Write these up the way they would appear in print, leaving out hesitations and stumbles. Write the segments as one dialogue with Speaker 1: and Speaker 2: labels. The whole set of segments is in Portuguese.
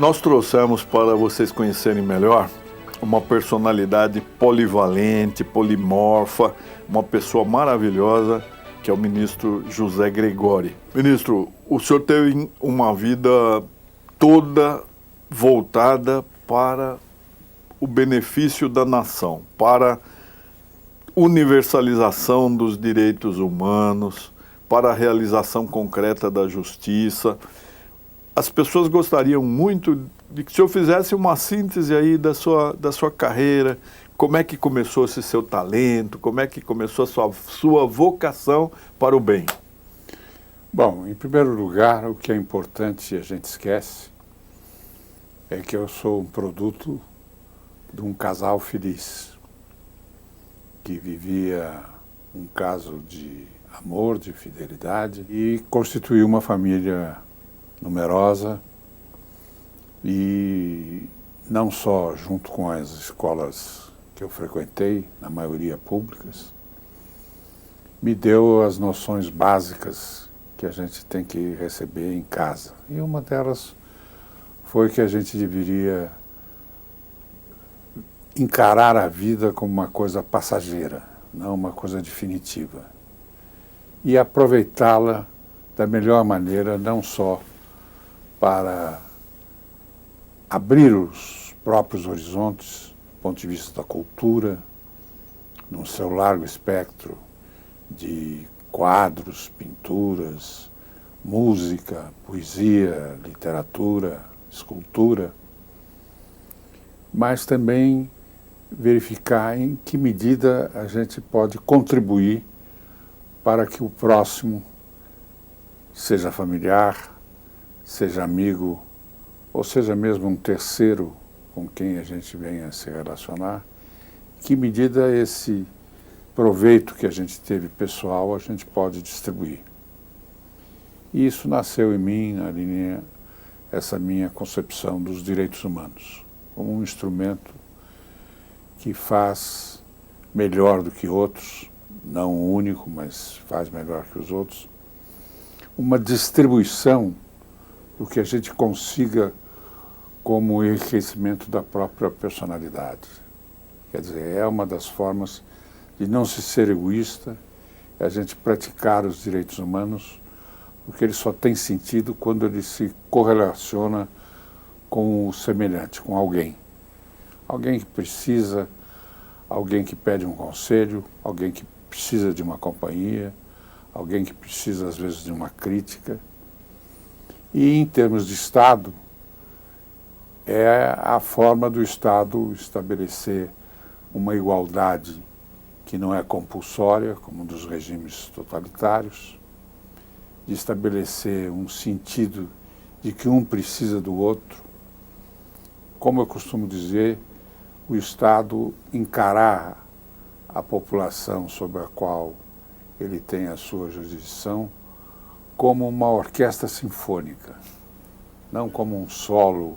Speaker 1: Nós trouxemos para vocês conhecerem melhor uma personalidade polivalente, polimorfa, uma pessoa maravilhosa, que é o ministro José Gregori. Ministro, o senhor teve uma vida toda voltada para o benefício da nação, para universalização dos direitos humanos, para a realização concreta da justiça. As pessoas gostariam muito de que o senhor fizesse uma síntese aí da sua carreira, como é que começou esse seu talento, como é que começou a sua vocação para o bem.
Speaker 2: Bom, em primeiro lugar, o que é importante e a gente esquece é que eu sou um produto de um casal feliz, que vivia um caso de amor, de fidelidade e constituiu uma família numerosa e não só junto com as escolas que eu frequentei, na maioria públicas, me deu as noções básicas que a gente tem que receber em casa. E uma delas foi que a gente deveria encarar a vida como uma coisa passageira, não uma coisa definitiva. E aproveitá-la da melhor maneira, não só para abrir os próprios horizontes, do ponto de vista da cultura, num seu largo espectro de quadros, pinturas, música, poesia, literatura, escultura, mas também verificar em que medida a gente pode contribuir para que o próximo, seja familiar, seja amigo, ou seja mesmo um terceiro com quem a gente venha se relacionar, que medida esse proveito que a gente teve pessoal a gente pode distribuir. E isso nasceu em mim, na linha, essa minha concepção dos direitos humanos, como um instrumento que faz melhor do que outros, não o único, mas faz melhor que os outros, uma distribuição do que a gente consiga como enriquecimento da própria personalidade. Quer dizer, é uma das formas de não se ser egoísta, é a gente praticar os direitos humanos, porque ele só tem sentido quando ele se correlaciona com o semelhante, com alguém. Alguém que precisa, alguém que pede um conselho, alguém que precisa de uma companhia, alguém que precisa, às vezes, de uma crítica. E, em termos de Estado, é a forma do Estado estabelecer uma igualdade que não é compulsória, como dos regimes totalitários, de estabelecer um sentido de que um precisa do outro. Como eu costumo dizer, o Estado encarar a população sobre a qual ele tem a sua jurisdição como uma orquestra sinfônica, não como um solo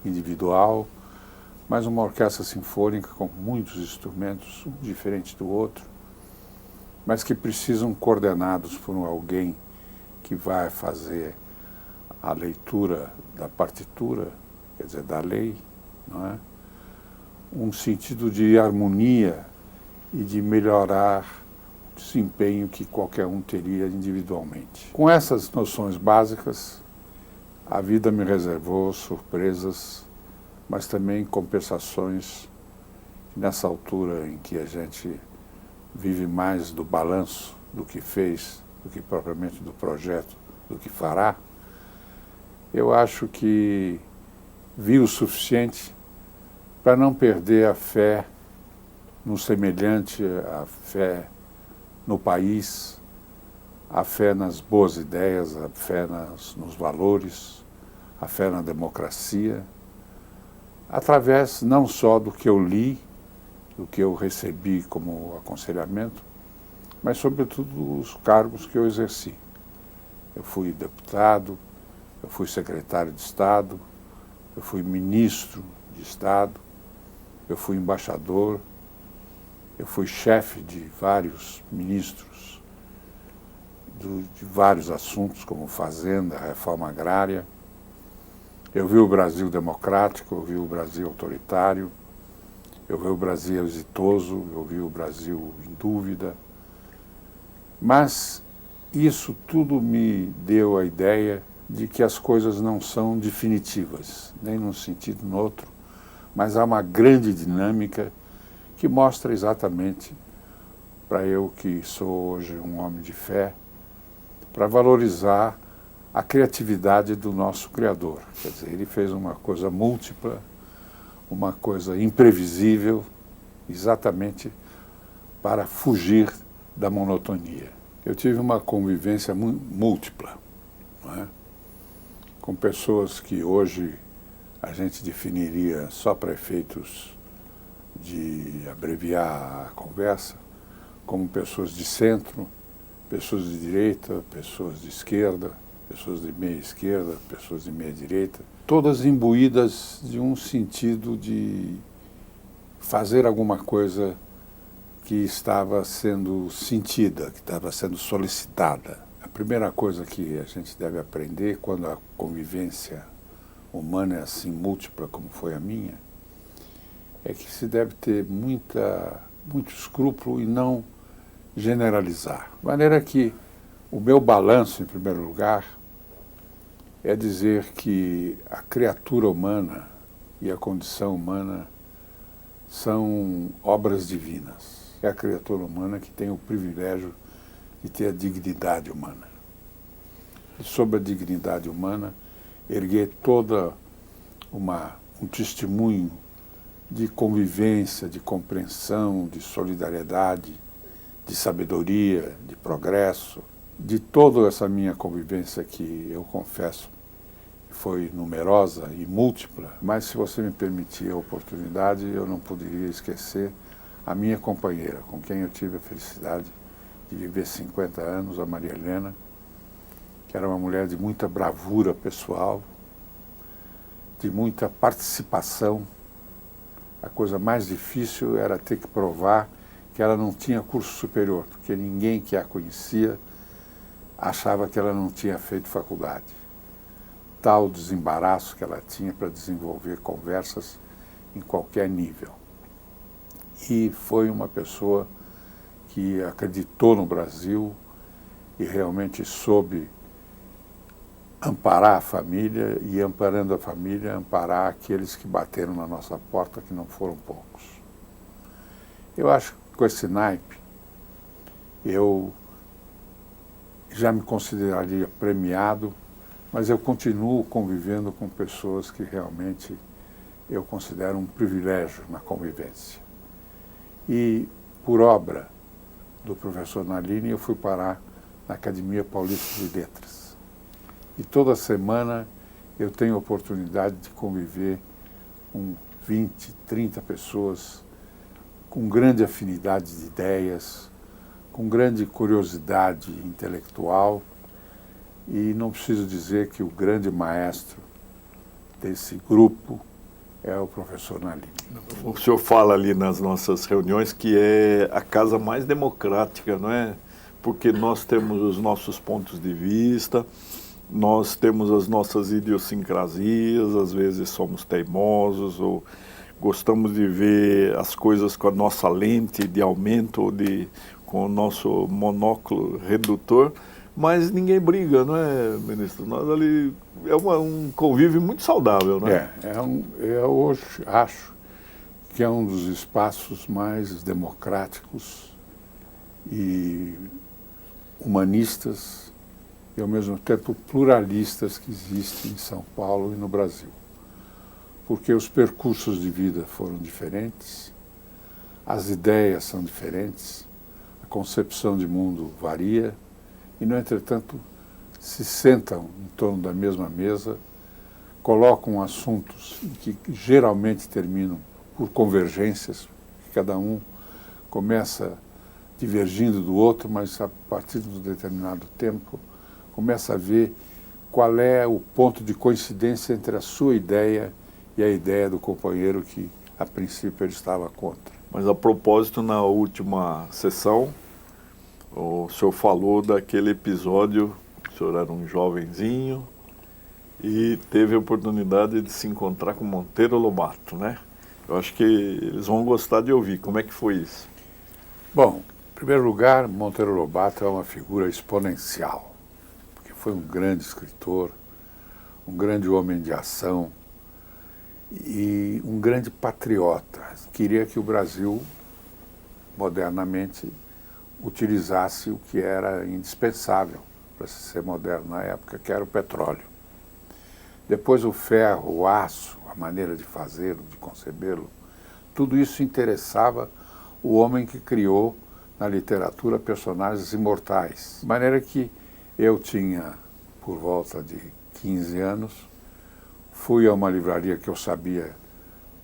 Speaker 2: individual, mas uma orquestra sinfônica com muitos instrumentos, um diferente do outro, mas que precisam coordenados por alguém que vai fazer a leitura da partitura, quer dizer, da lei, não é? Um sentido de harmonia e de melhorar o desempenho que qualquer um teria individualmente. Com essas noções básicas, a vida me reservou surpresas, mas também compensações. Nessa altura em que a gente vive mais do balanço do que fez, do que propriamente do projeto, do que fará, eu acho que vi o suficiente para não perder a fé no semelhante, a fé no país, a fé nas boas ideias, a fé nos valores, a fé na democracia, através não só do que eu li, do que eu recebi como aconselhamento, mas sobretudo os cargos que eu exerci. Eu fui deputado, eu fui secretário de Estado, eu fui ministro de Estado, eu fui embaixador, eu fui chefe de vários ministros de vários assuntos, como fazenda, reforma agrária. Eu vi o Brasil democrático, eu vi o Brasil autoritário, eu vi o Brasil exitoso, eu vi o Brasil em dúvida. Mas isso tudo me deu a ideia de que as coisas não são definitivas, nem num sentido nem no outro, mas há uma grande dinâmica que mostra exatamente, para eu que sou hoje um homem de fé, para valorizar a criatividade do nosso Criador. Quer dizer, ele fez uma coisa múltipla, uma coisa imprevisível, exatamente para fugir da monotonia. Eu tive uma convivência múltipla, não é? Com pessoas que hoje a gente definiria só para efeitos de abreviar a conversa, como pessoas de centro, pessoas de direita, pessoas de esquerda, pessoas de meia esquerda, pessoas de meia direita, todas imbuídas de um sentido de fazer alguma coisa que estava sendo sentida, que estava sendo solicitada. A primeira coisa que a gente deve aprender quando a convivência humana é assim múltipla como foi a minha, é que se deve ter muito escrúpulo e não generalizar. De maneira que o meu balanço, em primeiro lugar, é dizer que a criatura humana e a condição humana são obras divinas. É a criatura humana que tem o privilégio de ter a dignidade humana. E sobre a dignidade humana, erguer toda um testemunho de convivência, de compreensão, de solidariedade, de sabedoria, de progresso, de toda essa minha convivência que eu confesso foi numerosa e múltipla, mas se você me permitir a oportunidade, eu não poderia esquecer a minha companheira, com quem eu tive a felicidade de viver 50 anos, a Maria Helena, que era uma mulher de muita bravura pessoal, de muita participação. A coisa mais difícil era ter que provar que ela não tinha curso superior, porque ninguém que a conhecia achava que ela não tinha feito faculdade. Tal desembaraço que ela tinha para desenvolver conversas em qualquer nível. E foi uma pessoa que acreditou no Brasil e realmente soube amparar a família e, amparando a família, amparar aqueles que bateram na nossa porta, que não foram poucos. Eu acho que com esse naipe, eu já me consideraria premiado, mas eu continuo convivendo com pessoas que realmente eu considero um privilégio na convivência. E, por obra do professor Nalini, eu fui parar na Academia Paulista de Letras. E toda semana eu tenho a oportunidade de conviver com 20, 30 pessoas com grande afinidade de ideias, com grande curiosidade intelectual, e não preciso dizer que o grande maestro desse grupo é o professor Nalini.
Speaker 1: O senhor fala ali nas nossas reuniões que é a casa mais democrática, não é? Porque nós temos os nossos pontos de vista, nós temos as nossas idiosincrasias, às vezes somos teimosos ou gostamos de ver as coisas com a nossa lente de aumento ou com o nosso monóculo redutor, mas ninguém briga, não é, ministro? Nós ali é um convívio muito saudável, não é?
Speaker 2: Eu hoje acho que é um dos espaços mais democráticos e humanistas e, ao mesmo tempo, pluralistas que existem em São Paulo e no Brasil. Porque os percursos de vida foram diferentes, as ideias são diferentes, a concepção de mundo varia e, no entretanto, se sentam em torno da mesma mesa, colocam assuntos que geralmente terminam por convergências, que cada um começa divergindo do outro, mas a partir de um determinado tempo começa a ver qual é o ponto de coincidência entre a sua ideia e a ideia do companheiro que, a princípio, ele estava contra.
Speaker 1: Mas, a propósito, na última sessão, o senhor falou daquele episódio, o senhor era um jovenzinho, e teve a oportunidade de se encontrar com Monteiro Lobato, né? Eu acho que eles vão gostar de ouvir. Como é que foi isso?
Speaker 2: Bom, em primeiro lugar, Monteiro Lobato é uma figura exponencial, porque foi um grande escritor, um grande homem de ação e um grande patriota. Queria que o Brasil, modernamente, utilizasse o que era indispensável para ser moderno na época, que era o petróleo. Depois o ferro, o aço, a maneira de fazê-lo, de concebê-lo, tudo isso interessava o homem que criou na literatura personagens imortais. De maneira que eu tinha, por volta de 15 anos, fui a uma livraria que eu sabia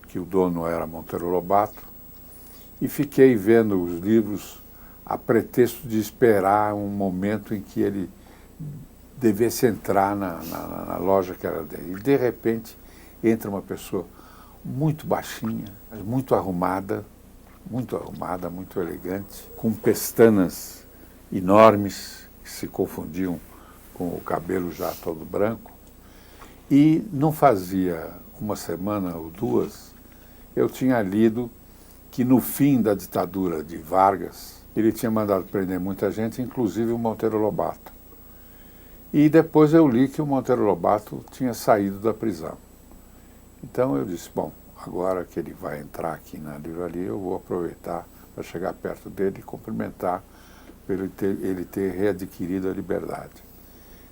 Speaker 2: que o dono era Monteiro Lobato e fiquei vendo os livros a pretexto de esperar um momento em que ele devesse entrar na loja que era dele. E, de repente, entra uma pessoa muito baixinha, mas muito arrumada, muito elegante, com pestanas enormes que se confundiam com o cabelo já todo branco. E não fazia uma semana ou duas, eu tinha lido que no fim da ditadura de Vargas, ele tinha mandado prender muita gente, inclusive o Monteiro Lobato. E depois eu li que o Monteiro Lobato tinha saído da prisão. Então eu disse, bom, agora que ele vai entrar aqui na livraria, eu vou aproveitar para chegar perto dele e cumprimentar por ele ter readquirido a liberdade.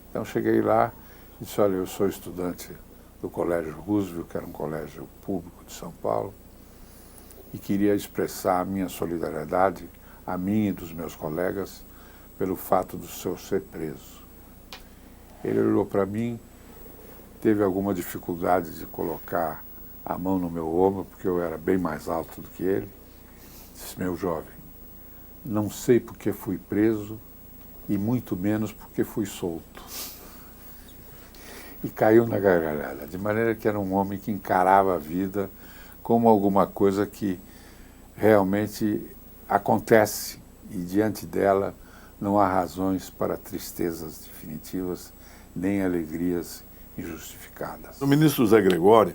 Speaker 2: Então cheguei lá e disse, olha, eu sou estudante do Colégio Roosevelt, que era um colégio público de São Paulo, e queria expressar a minha solidariedade, a mim e dos meus colegas, pelo fato do senhor ser preso. Ele olhou para mim, teve alguma dificuldade de colocar a mão no meu ombro, porque eu era bem mais alto do que ele. Disse, meu jovem, não sei porque fui preso e muito menos porque fui solto. E caiu na gargalhada, de maneira que era um homem que encarava a vida como alguma coisa que realmente acontece e diante dela não há razões para tristezas definitivas nem alegrias injustificadas.
Speaker 1: O ministro José Gregóri,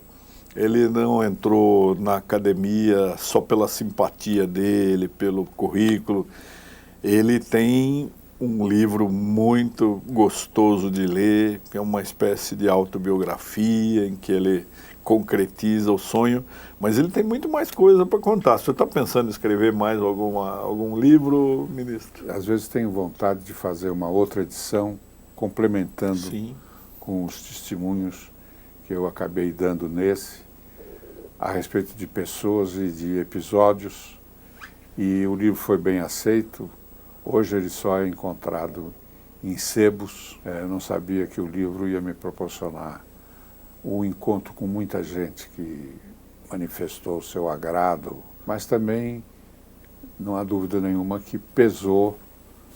Speaker 1: ele não entrou na academia só pela simpatia dele, pelo currículo. Ele tem um livro muito gostoso de ler, que é uma espécie de autobiografia em que ele concretiza o sonho, mas ele tem muito mais coisa para contar. O senhor está pensando em escrever mais algum livro, ministro?
Speaker 2: Às vezes tenho vontade de fazer uma outra edição, complementando
Speaker 1: Sim.
Speaker 2: com os testemunhos que eu acabei dando nesse, a respeito de pessoas e de episódios, e o livro foi bem aceito. Hoje ele só é encontrado em sebos. Eu não sabia que o livro ia me proporcionar o encontro com muita gente que manifestou o seu agrado, mas também não há dúvida nenhuma que pesou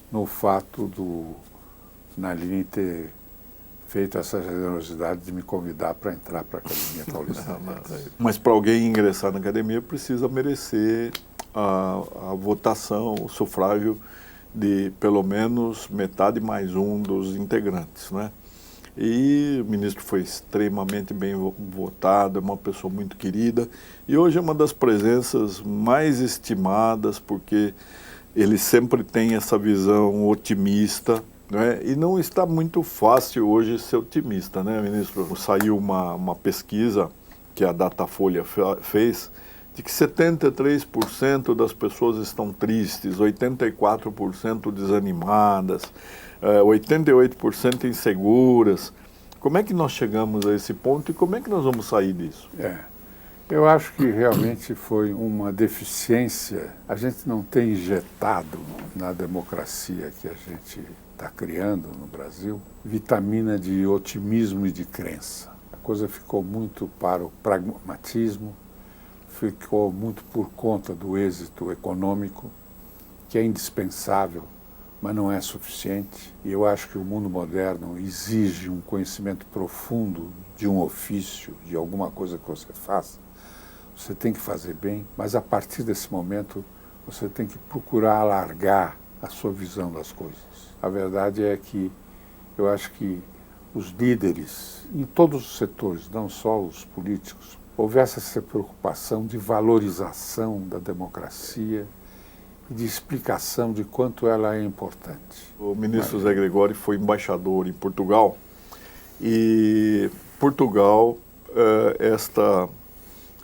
Speaker 2: no fato do Nalini ter feito essa generosidade de me convidar para entrar para a Academia Paulista.
Speaker 1: Mas para alguém ingressar na academia precisa merecer a votação, o sufrágio de pelo menos metade mais um dos integrantes, né? E o ministro foi extremamente bem votado, é uma pessoa muito querida e hoje é uma das presenças mais estimadas porque ele sempre tem essa visão otimista, né? E não está muito fácil hoje ser otimista, né, ministro? Saiu uma pesquisa que a Datafolha fez de que 73% das pessoas estão tristes, 84% desanimadas, 88% inseguras. Como é que nós chegamos a esse ponto e como é que nós vamos sair disso?
Speaker 2: Eu acho que realmente foi uma deficiência. A gente não tem injetado na democracia que a gente está criando no Brasil vitamina de otimismo e de crença. A coisa ficou muito para o pragmatismo, ficou muito por conta do êxito econômico, que é indispensável, mas não é suficiente. E eu acho que o mundo moderno exige um conhecimento profundo de um ofício, de alguma coisa que você faça. Você tem que fazer bem, mas a partir desse momento você tem que procurar alargar a sua visão das coisas. A verdade é que eu acho que os líderes, em todos os setores, não só os políticos, houvesse essa preocupação de valorização da democracia e de explicação de quanto ela é importante.
Speaker 1: O ministro Zé Gregóri foi embaixador em Portugal e Portugal,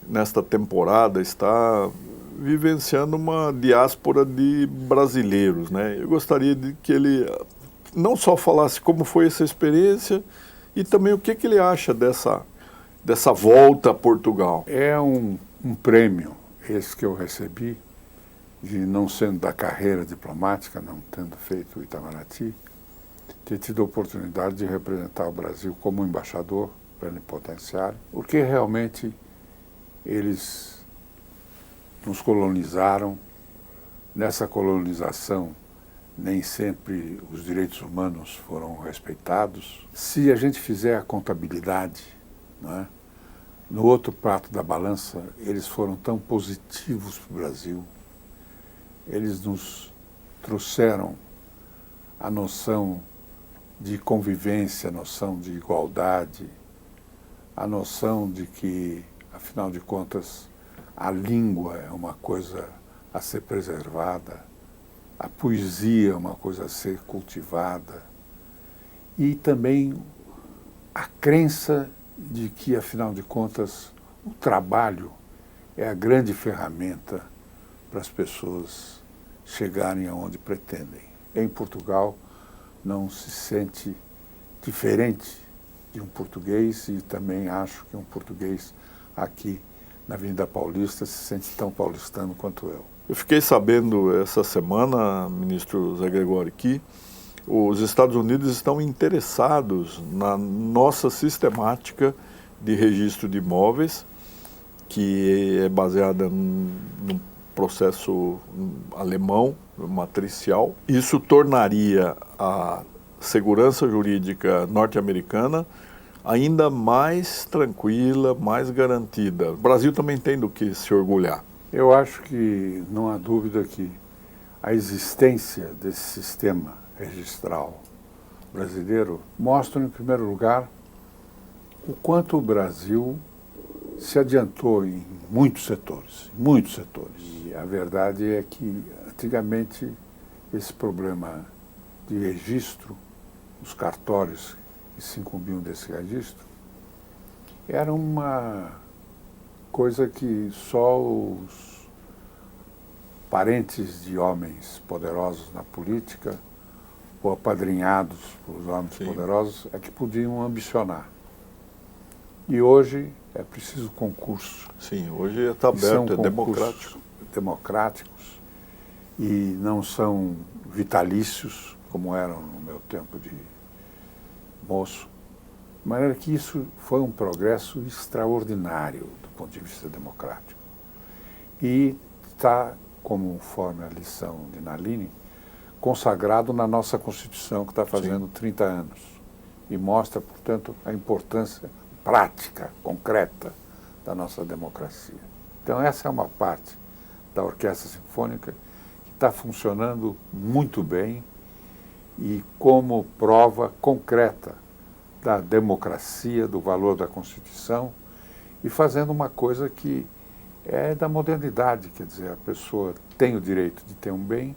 Speaker 1: nesta temporada, está vivenciando uma diáspora de brasileiros, né? Eu gostaria de que ele não só falasse como foi essa experiência e também o que ele acha dessa volta a Portugal.
Speaker 2: É um prêmio, esse que eu recebi, de não sendo da carreira diplomática, não tendo feito o Itamaraty, ter tido a oportunidade de representar o Brasil como embaixador plenipotenciário, porque realmente eles nos colonizaram. Nessa colonização, nem sempre os direitos humanos foram respeitados. Se a gente fizer a contabilidade, não é? No outro prato da balança, eles foram tão positivos para o Brasil. Eles nos trouxeram a noção de convivência, a noção de igualdade, a noção de que, afinal de contas, a língua é uma coisa a ser preservada, a poesia é uma coisa a ser cultivada, e também a crença de que, afinal de contas, o trabalho é a grande ferramenta para as pessoas chegarem aonde pretendem. Em Portugal, não se sente diferente de um português, e também acho que um português aqui na Avenida Paulista se sente tão paulistano quanto eu.
Speaker 1: Eu fiquei sabendo essa semana, ministro Zé Gregóri, que os Estados Unidos estão interessados na nossa sistemática de registro de imóveis, que é baseada num processo alemão, matricial. Isso tornaria a segurança jurídica norte-americana ainda mais tranquila, mais garantida. O Brasil também tem do que se orgulhar.
Speaker 2: Eu acho que não há dúvida que a existência desse sistema registral brasileiro mostra, em primeiro lugar, o quanto o Brasil se adiantou em muitos setores, muitos setores. E a verdade é que, antigamente, esse problema de registro, os cartórios que se incumbiam desse registro, era uma coisa que só os parentes de homens poderosos na política, ou apadrinhados por homens poderosos, é que podiam ambicionar. E hoje é preciso concurso.
Speaker 1: Sim, hoje está aberto, é democrático.
Speaker 2: Democráticos, e não são vitalícios, como eram no meu tempo de moço. De maneira que isso foi um progresso extraordinário do ponto de vista democrático. E está, conforme a lição de Nalini, consagrado na nossa Constituição, que está fazendo 30 anos. E mostra, portanto, a importância prática, concreta, da nossa democracia. Então, essa é uma parte da Orquestra Sinfônica que está funcionando muito bem e como prova concreta da democracia, do valor da Constituição, e fazendo uma coisa que é da modernidade, quer dizer, a pessoa tem o direito de ter um bem,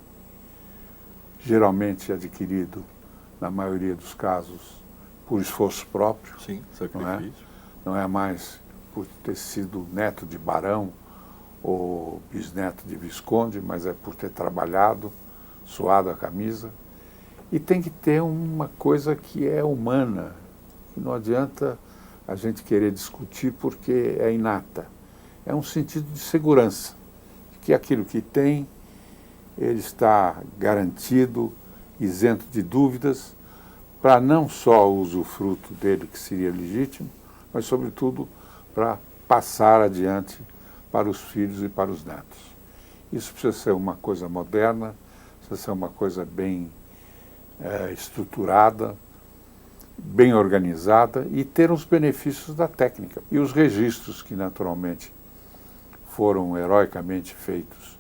Speaker 2: geralmente adquirido, na maioria dos casos, por esforço próprio.
Speaker 1: Sim, sacrifício.
Speaker 2: Não é mais por ter sido neto de barão ou bisneto de visconde, mas é por ter trabalhado, suado a camisa. E tem que ter uma coisa que é humana, que não adianta a gente querer discutir porque é inata. É um sentido de segurança, que aquilo que tem, ele está garantido, isento de dúvidas, para não só o usufruto dele, que seria legítimo, mas, sobretudo, para passar adiante para os filhos e para os netos. Isso precisa ser uma coisa moderna, precisa ser uma coisa bem estruturada, bem organizada e ter os benefícios da técnica. E os registros que, naturalmente, foram heroicamente feitos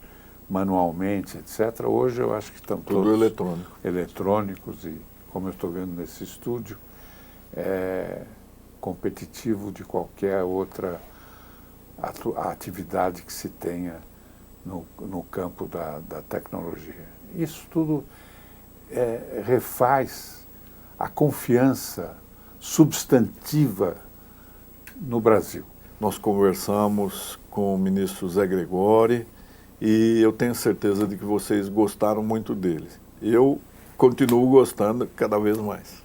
Speaker 2: manualmente, etc., hoje eu acho que estão
Speaker 1: tudo
Speaker 2: todos
Speaker 1: eletrônico.
Speaker 2: eletrônicos, e como eu estou vendo nesse estúdio, competitivo de qualquer outra atividade que se tenha no campo da tecnologia. Isso tudo refaz a confiança substantiva no Brasil.
Speaker 1: Nós conversamos com o ministro José Gregori e eu tenho certeza de que vocês gostaram muito dele. Eu continuo gostando cada vez mais.